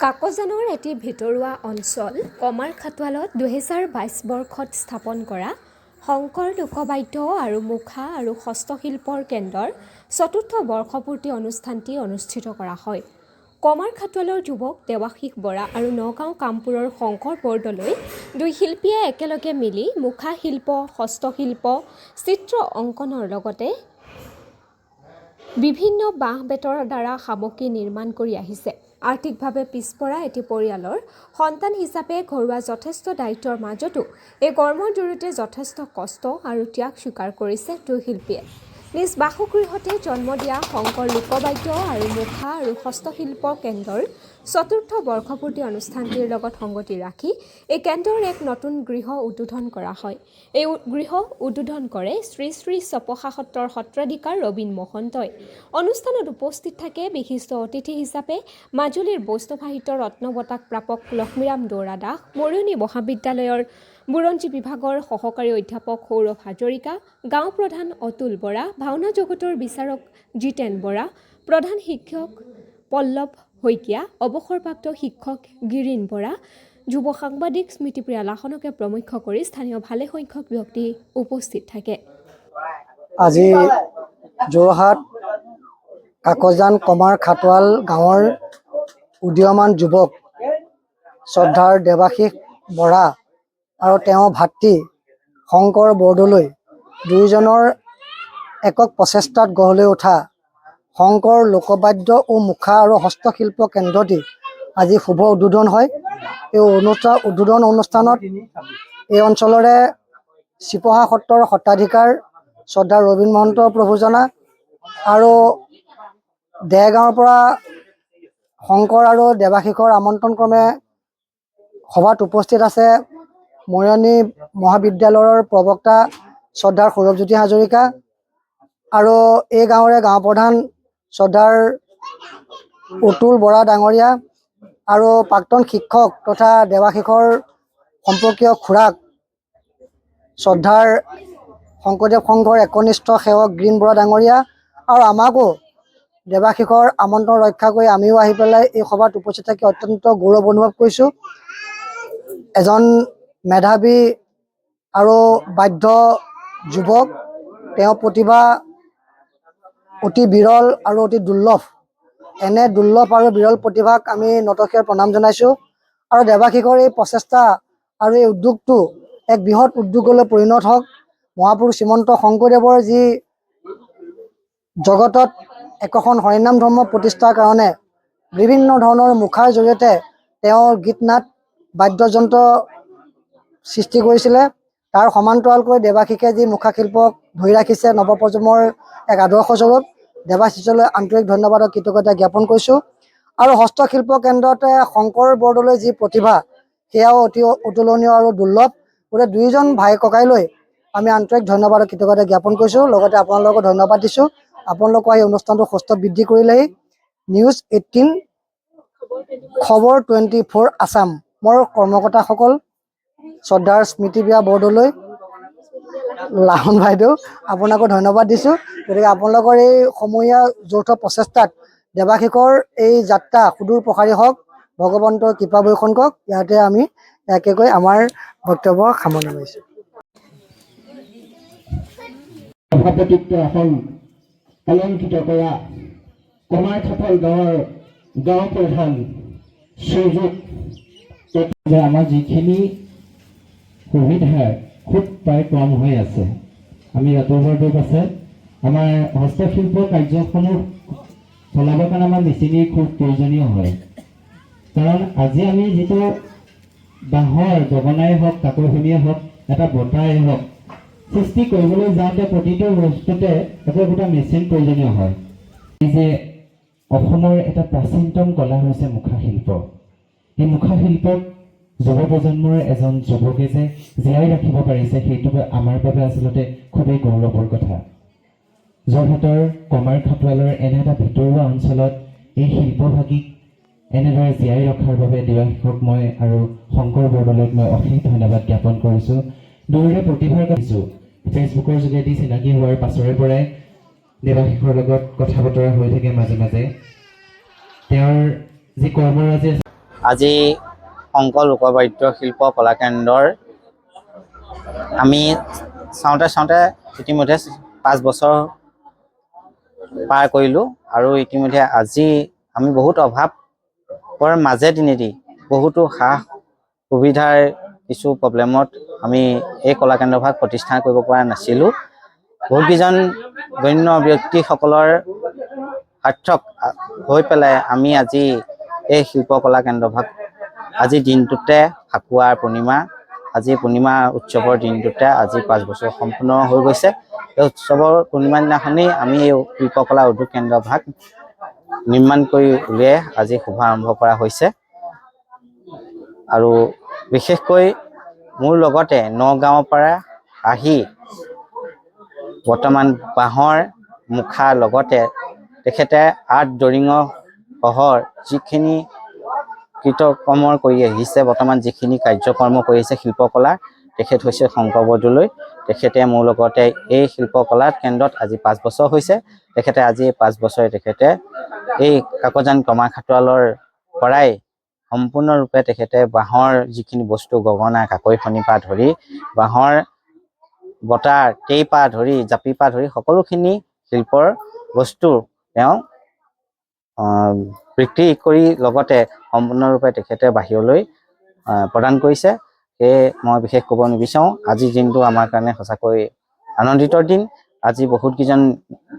কাকজানৰ এটি ভিতৰুৱা অঞ্চল কমাৰখাটোৱালত ২০২২ বৰ্ষত স্থাপন কৰা শংকৰ লোকবাদ্য আৰু মুখা আৰু হস্তশিল্পৰ কেন্দ্ৰৰ ৪ৰ্থ বৰ্ষপূৰ্তি অনুষ্ঠানটি অনুষ্ঠিত কৰা হয়। কমাৰখাটোৱালৰ যুৱক দেৱাশিষ বৰা আৰু নগাঁও কামপুৰৰ শংকৰ বৰদলৈ দুই শিল্পীয়ে একেলগে মিলি মুখা শিল্প, হস্তশিল্প, চিত্ৰ অংকনৰ লগতে বিভিন্ন বাঁহ-বেতৰ দ্বাৰা সামগ্ৰী নিৰ্মাণ কৰি আহিছে। আৰ্থিকভাৱে পিছপৰা এটি পৰিয়ালৰ সন্তান হিচাপে ঘৰুৱা যথেষ্ট দায়িত্বৰ মাজতো এই কৰ্মৰ জৰিয়তে যথেষ্ট কষ্ট আৰু ত্যাগ স্বীকাৰ কৰিছে দুই শিল্পীয়ে। নিজ বাসগৃহতে জন্ম দিয়া শংকৰ লোকবাদ্য আৰু মুখা আৰু হস্তশিল্প কেন্দ্ৰৰ ৪ৰ্থ বৰ্ষপূৰ্তি অনুষ্ঠানটিৰ লগত সংগতি ৰাখি এই কেন্দ্ৰৰ এক নতুন গৃহ উদ্বোধন কৰা হয়। এই গৃহ উদ্বোধন কৰে শ্ৰী শ্ৰী চপখা সত্ৰৰ সত্ৰাধিকাৰ ৰবীন মহন্তই। অনুষ্ঠানত উপস্থিত থাকে বিশিষ্ট অতিথি হিচাপে মাজুলীৰ বৈষ্ণৱ সাহিত্য ৰত্ন বঁটা প্ৰাপক লক্ষ্মীৰাম দৌৰা দাস, মৰিয়নি মহাবিদ্যালয়ৰ বুৰঞ্জী বিভাগৰ সহকাৰী অধ্যাপক সৌৰভ হাজৰিকা, গাঁও প্ৰধান অতুল বৰা, ভাওনা জগতৰ বিচাৰক জিতেন বৰা, প্ৰধান শিক্ষক পল্লৱ শইকীয়া, অৱসৰপ্ৰাপ্ত শিক্ষক গিৰীন বৰা, যুৱ সাংবাদিক স্মৃতিপ্ৰিয়া লাহনকে প্ৰমুখ কৰি স্থানীয় ভালেসংখ্যক ব্যক্তি উপস্থিত থাকে। আজি যোৰহাট কাকজান কমাৰখাটোৱাল গাঁৱৰ উদীয়মান যুৱক শ্ৰদ্ধাৰ দেৱাশিষ বৰা আৰু তেওঁৰ ভাতৃ শংকৰ বৰদলৈ দুয়োজনৰ একক প্ৰচেষ্টাত গঢ় লৈ উঠা শংকৰ লোকবাদ্য ও মুখা আৰু হস্তশিল্প কেন্দ্ৰটি আজি শুভ উদ্বোধন হয়। এই উদ্বোধন অনুষ্ঠানত এই অঞ্চলৰে চিপহা সত্ৰৰ সত্ৰাধিকাৰ শ্ৰদ্ধা ৰবীন মহন্ত প্ৰভুজনা আৰু দেৰগাঁৱৰ পৰা শংকৰ আৰু দেৱাশিষৰ আমন্ত্ৰণক্ৰমে সভাত উপস্থিত আছে মৰিয়নি মহাবিদ্যালয়ৰ প্ৰবক্তা শ্ৰদ্ধাৰ সৌৰভজ্যোতি হাজৰিকা আৰু এই গাঁৱৰে গাঁও প্ৰধান শ্ৰদ্ধাৰ অতুল বৰা ডাঙৰীয়া আৰু প্ৰাক্তন শিক্ষক তথা দেৱাশিষৰ সম্পৰ্কীয় খুৰাক শ্ৰদ্ধাৰ শংকৰদেৱ সংঘৰ একনিষ্ঠ সেৱক গিৰীন বৰা ডাঙৰীয়া আৰু আমাকো দেৱাশিষৰ আমন্ত্ৰণ ৰক্ষা কৰি আমিও আহি পেলাই এই সভাত উপস্থিত থাকি অত্যন্ত গৌৰৱ অনুভৱ কৰিছোঁ। এজন মেধাৱী আৰু বাধ্য যুৱক, তেওঁৰ প্ৰতিভা অতি বিৰল আৰু অতি দুৰ্লভ। এনে দুৰ্লভ আৰু বিৰল প্ৰতিভাক আমি নতশিৰে প্ৰণাম জনাইছোঁ আৰু দেৱাশিষৰ এই প্ৰচেষ্টা আৰু এই উদ্যোগটো এক বৃহৎ উদ্যোগলৈ পৰিণত হওক। মহাপুৰুষ শ্ৰীমন্ত শংকৰদেৱৰ যি জগতত একোখন হৰিনাম ধৰ্ম প্ৰতিষ্ঠাৰ কাৰণে বিভিন্ন ধৰণৰ মুখাৰ জৰিয়তে তেওঁ গীত নাট বাদ্যযন্ত্ৰ সৃষ্টি কৰিছিলে, তাৰ সমান্তৰালকৈ দেৱাশিষে যি মুখা শিল্পক ধৰি ৰাখিছে নৱপ্ৰজন্মৰ এক আদৰ্শস্বৰূপ, দেৱাশিষলৈ আন্তৰিক ধন্যবাদ আৰু কৃতজ্ঞতা জ্ঞাপন কৰিছোঁ। আৰু হস্তশিল্প কেন্দ্ৰতে শংকৰ বৰদলৈ যি প্ৰতিভা সেয়াও অতি অতুলনীয় আৰু দুৰ্লভ। গতিকে দুয়োজন ভাই ককাইলৈ আমি আন্তৰিক ধন্যবাদ আৰু কৃতজ্ঞতা জ্ঞাপন কৰিছোঁ। লগতে আপোনালোকক ধন্যবাদ দিছোঁ। আপোনালোকৰ এই অনুষ্ঠানটো সুস্থ বৃদ্ধি কৰিলেহি। নিউজ 18 খবৰ 24 আছামৰ কৰ্মকৰ্তাসকল, শ্ৰদ্ধাৰ স্মৃতিপ্ৰিয়া বৰদলৈ, লাহন বাইদেউ, আপোনাকো ধন্যবাদ দিছোঁ। গতিকে আপোনালোকৰ এই সমূহীয়া যৌথ প্ৰচেষ্টাত দেৱাশিষৰ এই যাত্ৰা সুদূৰ প্ৰসাৰী হওক, ভগৱন্তৰ কৃপা বৰ্ষণ কৰক। ইয়াতে আমি ইয়াকে কৈ আমাৰ বক্তব্য সামৰণি মাৰিছোঁ। সভাপতিত্ব আসন অলংকৃত কৰা কমাৰখাটোৱাল গাঁৱৰ গাঁও প্ৰধান শ্ৰীযুত যে আমাৰ যিখিনি সুবিধা খুব প্ৰায় কম হৈ আছে, আমি ৰাতিপুৱাৰ আছে আমাৰ হস্তশিল্প কাৰ্যসমূহ চলাবৰ কাৰণে আমাৰ মেচিনেই খুব প্ৰয়োজনীয় হয়। কাৰণ আজি আমি যিটো বাঁহৰ গগনাই হওক, কাকৰখনিয়ে হওক, এটা বঁটাই হওক সৃষ্টি কৰিবলৈ যাওঁতে প্ৰতিটো বস্তুতে একোটা মেচিন প্ৰয়োজনীয় হয়। এই যে অসমৰ এটা প্ৰাচীনতম কলা হৈছে মুখা শিল্প, এই মুখা শিল্পক যুৱ প্ৰজন্মৰ এজন যুৱকে যে জীয়াই ৰাখিব পাৰিছে সেইটো আমাৰ বাবে আচলতে খুবেই গৌৰৱৰ কথা। যোৰহাটৰ কমাৰখাটোৱালৰ এনে এটা ভিতৰুৱা অঞ্চলত এই শিল্পভাগিক এনেদৰে জীয়াই ৰখাৰ বাবে দেৱাশিষক মই আৰু শংকৰ বৰদলৈক মই অশেষ ধন্যবাদ জ্ঞাপন কৰিছোঁ। দুয়োৰে প্ৰতিভাৰ কৰিছোঁ। ফেচবুকৰ যোগেদি চিনাকি হোৱাৰ পাছৰে পৰাই দেৱাশিষৰ লগত কথা বতৰা হৈ থাকে মাজে মাজে। তেওঁৰ যি কৰ্মৰাজি আছে আজি শংকৰ লোকবাদ্য শিল্প কলাকেন্দ্ৰৰ আমি চাওঁতে ইতিমধ্যে 5 বছৰ পাৰ কৰিলোঁ আৰু ইতিমধ্যে আজি আমি বহুত অভাৱৰ মাজেদিনেদি বহুতো সা সুবিধাৰ কিছু প্ৰব্লেমত আমি এই কলাকেন্দ্ৰভাগ প্ৰতিষ্ঠা কৰিব পৰা নাছিলোঁ। বহুকেইজন গণ্য ব্যক্তিসকলৰ সাৰ্থক হৈ পেলাই আমি আজি এই শিল্প কলাকেন্দ্ৰভাগ আজি দিনটোতে ফাকুৱাৰ পূৰ্ণিমা আজি পূৰ্ণিমা উৎসৱৰ দিনটোতে আজি 5 বছৰ সম্পূৰ্ণ হৈ গৈছে। এই উৎসৱৰ পূৰ্ণিমা দিনাখনি আমি এই শিল্পকলা উদ্যোগ কেন্দ্ৰভাগ নিৰ্মাণ কৰি উলিয়াই আজি শুভাৰম্ভ কৰা হৈছে। আৰু বিশেষকৈ মোৰ লগতে নগাঁৱৰ পৰা আহি বৰ্তমান বাঁহৰ মুখাৰ লগতে তেখেতে আৰ্ট ড্ৰয়িঙৰ সহৰ যিখিনি কৃতকৰ্ম কৰি আহিছে, বৰ্তমান যিখিনি কাৰ্যকৰ্ম কৰি আহিছে শিল্পকলা, তেখেত হৈছে শংকৰ বৰদলৈ। তেখেতে মোৰ লগতে এই শিল্পকলা কেন্দ্ৰত আজি 5 বছৰ হৈছে। তেখেতে আজি 5 বছৰে তেখেতে এই কাকজান কমাৰ খাটোৱালৰ পৰাই সম্পূৰ্ণৰূপে তেখেতে বাঁহৰ যিখিনি বস্তু গগনা কাকৈ ফণিৰ পৰা ধৰি বাঁহৰ বটা টেই পৰা ধৰি জাপিৰ পৰা ধৰি সকলোখিনি শিল্পৰ বস্তু তেওঁ বিক্ৰী কৰি লগতে সম্পূৰ্ণৰূপে তেখেতে বাহিৰলৈ প্ৰদান কৰিছে। সেয়ে মই বিশেষ ক'ব নিবিচাৰোঁ। আজিৰ দিনটো আমাৰ কাৰণে সঁচাকৈ আনন্দিতৰ দিন। আজি বহুতকেইজন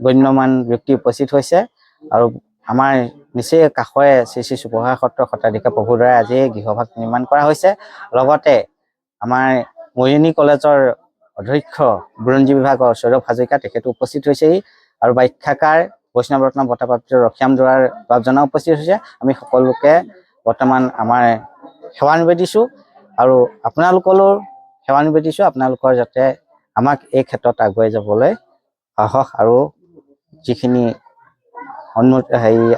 গণ্যমান ব্যক্তি উপস্থিত হৈছে আৰু আমাৰ নিচেই কাষৰে শ্ৰী শ্ৰী চুপহাৰা সত্ৰ সত্ৰাধিকাৰ প্ৰভুৰ দ্বাৰা আজি গৃহভাগ নিৰ্মাণ কৰা হৈছে। লগতে আমাৰ মৰিয়নি কলেজৰ অধ্যক্ষ বুৰঞ্জী বিভাগৰ সৌৰভ হাজৰিকা তেখেতো উপস্থিত হৈছেহি আৰু ব্যাখ্যাকাৰ বৈষ্ণৱ ৰত্ন বঁটাপ্ৰাপ্ত ৰখিয়াম দুৱাৰ বাপজনা উপস্থিত হৈছে। আমি সকলোকে বৰ্তমান আমাৰ সেৱা নিবেদিছোঁ আৰু আপোনালোকলৈও সেৱা নিবেদিছোঁ। আপোনালোকৰ যাতে আমাক এই ক্ষেত্ৰত আগুৱাই যাবলৈ সাহস আৰু যিখিনি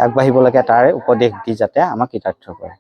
আগবাঢ়িব লাগে তাৰ উপদেশ দি যাতে আমাক কৃতাৰ্থ কৰে।